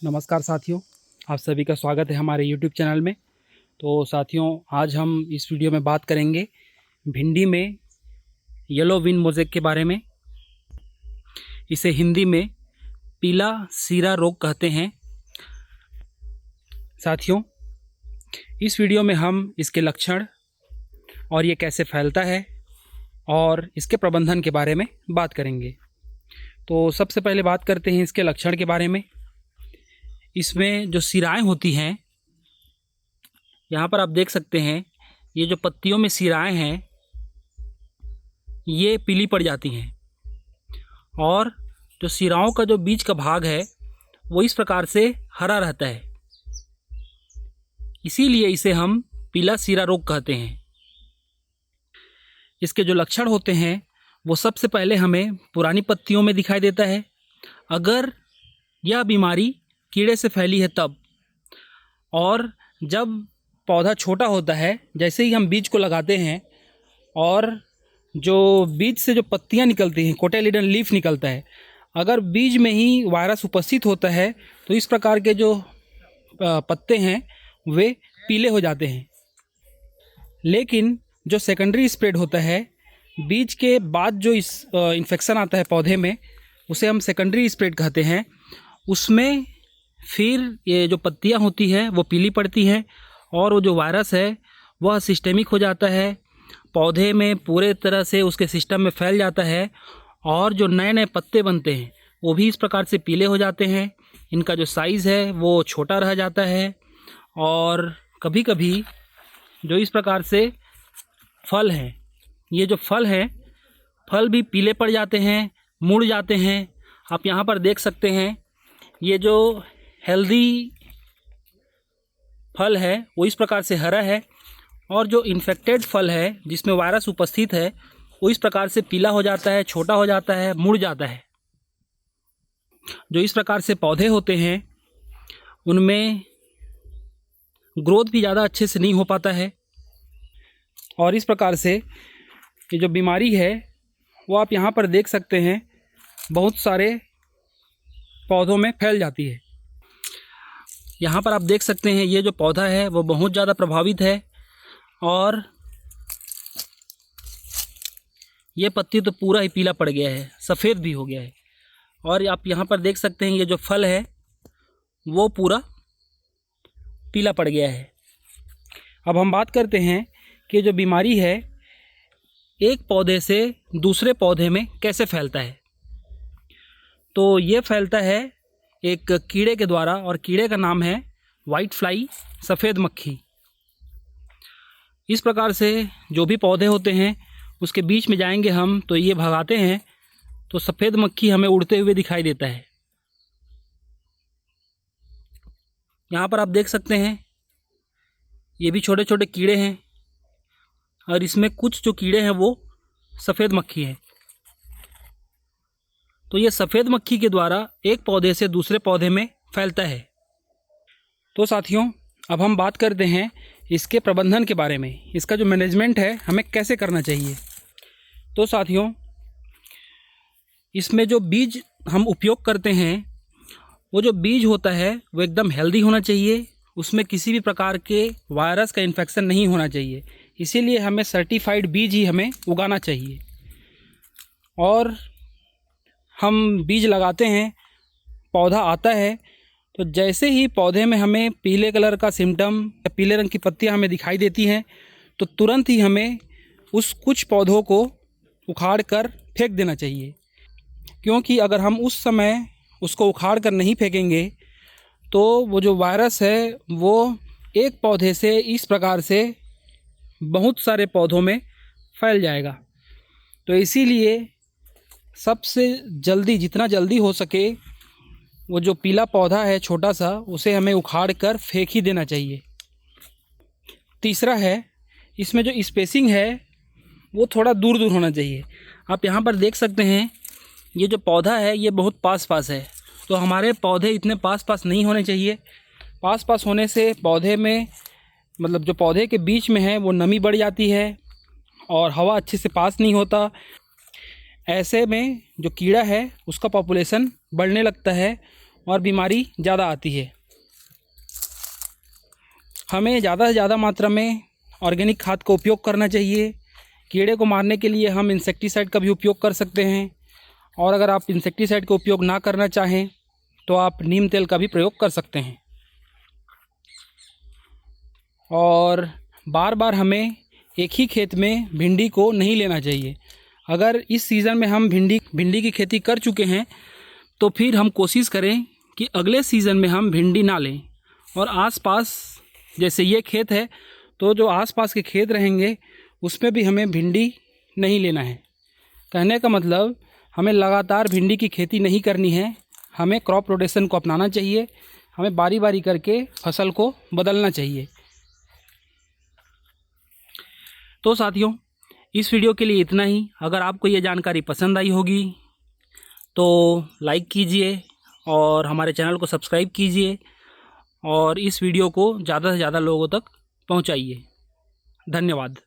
नमस्कार साथियों, आप सभी का स्वागत है हमारे YouTube चैनल में। तो साथियों, आज हम इस वीडियो में बात करेंगे भिंडी में येलो विन मोज़ेक के बारे में। इसे हिंदी में पीला सीरा रोग कहते हैं। साथियों, इस वीडियो में हम इसके लक्षण और ये कैसे फैलता है और इसके प्रबंधन के बारे में बात करेंगे। तो सबसे पहले बात करते हैं इसके लक्षण के बारे में। इसमें जो सिराएं होती हैं, यहाँ पर आप देख सकते हैं, ये जो पत्तियों में सिराएं हैं ये पीली पड़ जाती हैं और जो सिराओं का जो बीच का भाग है वो इस प्रकार से हरा रहता है। इसीलिए इसे हम पीला सीरा रोग कहते हैं। इसके जो लक्षण होते हैं वो सबसे पहले हमें पुरानी पत्तियों में दिखाई देता है। अगर यह बीमारी कीड़े से फैली है तब, और जब पौधा छोटा होता है, जैसे ही हम बीज को लगाते हैं और जो बीज से जो पत्तियां निकलती हैं, कोटिलेडोन लीफ निकलता है, अगर बीज में ही वायरस उपस्थित होता है तो इस प्रकार के जो पत्ते हैं वे पीले हो जाते हैं। लेकिन जो सेकेंडरी स्प्रेड होता है, बीज के बाद जो इस इन्फेक्शन आता है पौधे में, उसे हम सेकेंडरी स्प्रेड कहते हैं। उसमें फिर ये जो पत्तियां होती हैं वो पीली पड़ती हैं और वो जो वायरस है वह सिस्टेमिक हो जाता है, पौधे में पूरे तरह से उसके सिस्टम में फैल जाता है और जो नए नए पत्ते बनते हैं वो भी इस प्रकार से पीले हो जाते हैं। इनका जो साइज़ है वो छोटा रह जाता है और कभी कभी जो इस प्रकार से फल हैं, ये जो फल हैं, फल भी पीले पड़ जाते हैं, मुड़ जाते हैं। आप यहाँ पर देख सकते हैं, ये जो हेल्दी फल है वो इस प्रकार से हरा है और जो इन्फेक्टेड फल है जिसमें वायरस उपस्थित है वो इस प्रकार से पीला हो जाता है, छोटा हो जाता है, मुड़ जाता है। जो इस प्रकार से पौधे होते हैं उनमें ग्रोथ भी ज़्यादा अच्छे से नहीं हो पाता है और इस प्रकार से ये जो बीमारी है वो आप यहाँ पर देख सकते हैं, बहुत सारे पौधों में फैल जाती है। यहाँ पर आप देख सकते हैं ये जो पौधा है वो बहुत ज़्यादा प्रभावित है और ये पत्ती तो पूरा ही पीला पड़ गया है, सफ़ेद भी हो गया है। और आप यहाँ पर देख सकते हैं ये जो फल है वो पूरा पीला पड़ गया है। अब हम बात करते हैं कि जो बीमारी है एक पौधे से दूसरे पौधे में कैसे फैलता है। तो ये फैलता है एक कीड़े के द्वारा और कीड़े का नाम है वाइट फ्लाई, सफ़ेद मक्खी। इस प्रकार से जो भी पौधे होते हैं उसके बीच में जाएंगे हम तो ये भगाते हैं तो सफ़ेद मक्खी हमें उड़ते हुए दिखाई देता है। यहाँ पर आप देख सकते हैं ये भी छोटे छोटे कीड़े हैं और इसमें कुछ जो कीड़े हैं वो सफ़ेद मक्खी हैं। तो ये सफ़ेद मक्खी के द्वारा एक पौधे से दूसरे पौधे में फैलता है। तो साथियों, अब हम बात करते हैं इसके प्रबंधन के बारे में। इसका जो मैनेजमेंट है हमें कैसे करना चाहिए। तो साथियों, इसमें जो बीज हम उपयोग करते हैं वो जो बीज होता है वो एकदम हेल्दी होना चाहिए, उसमें किसी भी प्रकार के वायरस का इन्फेक्शन नहीं होना चाहिए। इसीलिए हमें सर्टिफाइड बीज ही हमें उगाना चाहिए। और हम बीज लगाते हैं, पौधा आता है, तो जैसे ही पौधे में हमें पीले कलर का सिम्टम या पीले रंग की पत्तियां हमें दिखाई देती हैं तो तुरंत ही हमें उस कुछ पौधों को उखाड़ कर फेंक देना चाहिए। क्योंकि अगर हम उस समय उसको उखाड़ कर नहीं फेंकेंगे तो वो जो वायरस है वो एक पौधे से इस प्रकार से बहुत सारे पौधों में फैल जाएगा। तो इसीलिए सबसे जल्दी, जितना जल्दी हो सके, वो जो पीला पौधा है छोटा सा, उसे हमें उखाड़ कर फेंक ही देना चाहिए। तीसरा है, इसमें जो स्पेसिंग है वो थोड़ा दूर दूर होना चाहिए। आप यहाँ पर देख सकते हैं ये जो पौधा है ये बहुत पास पास है, तो हमारे पौधे इतने पास पास नहीं होने चाहिए। पास पास होने से पौधे में, मतलब जो पौधे के बीच में है वो नमी बढ़ जाती है और हवा अच्छे से पास नहीं होता। ऐसे में जो कीड़ा है उसका पॉपुलेशन बढ़ने लगता है और बीमारी ज़्यादा आती है। हमें ज़्यादा से ज़्यादा मात्रा में ऑर्गेनिक खाद का उपयोग करना चाहिए। कीड़े को मारने के लिए हम इंसेक्टिसाइड का भी उपयोग कर सकते हैं, और अगर आप इंसेक्टिसाइड का उपयोग ना करना चाहें तो आप नीम तेल का भी प्रयोग कर सकते हैं। और बार बार हमें एक ही खेत में भिंडी को नहीं लेना चाहिए। अगर इस सीज़न में हम भिंडी की खेती कर चुके हैं तो फिर हम कोशिश करें कि अगले सीज़न में हम भिंडी ना लें। और आसपास जैसे ये खेत है तो जो आसपास के खेत रहेंगे उसमें भी हमें भिंडी नहीं लेना है। कहने का मतलब हमें लगातार भिंडी की खेती नहीं करनी है, हमें क्रॉप रोटेशन को अपनाना चाहिए। हमें बारी बारी करके फसल को बदलना चाहिए। तो साथियों, इस वीडियो के लिए इतना ही। अगर आपको ये जानकारी पसंद आई होगी तो लाइक कीजिए और हमारे चैनल को सब्सक्राइब कीजिए और इस वीडियो को ज़्यादा से ज़्यादा लोगों तक पहुंचाइए। धन्यवाद।